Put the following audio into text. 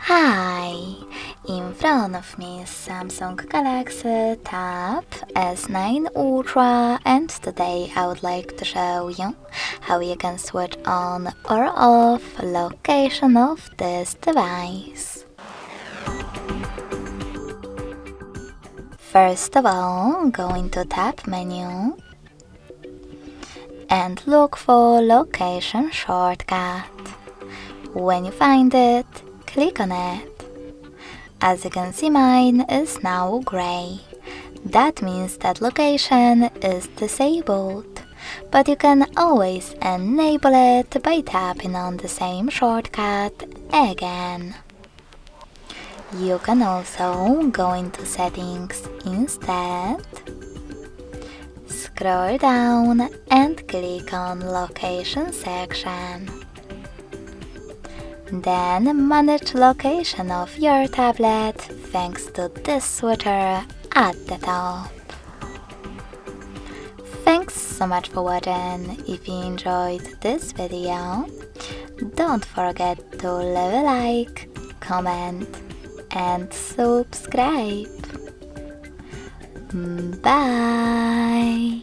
Hi! In front of me is Samsung Galaxy Tab S9 Ultra, and today I would like to show you how you can switch on or off location of this device. First of all, go into Tab menu and look for location shortcut. When you find it, click on it. As you can see, mine is now gray. That means that location is disabled, but you can always enable it by tapping on the same shortcut again. You can also go into settings instead, scroll down and click on location section. Then manage location of your tablet thanks to this switcher at the top. Thanks so much for watching. If you enjoyed this video, don't forget to leave a like, comment and subscribe. Bye!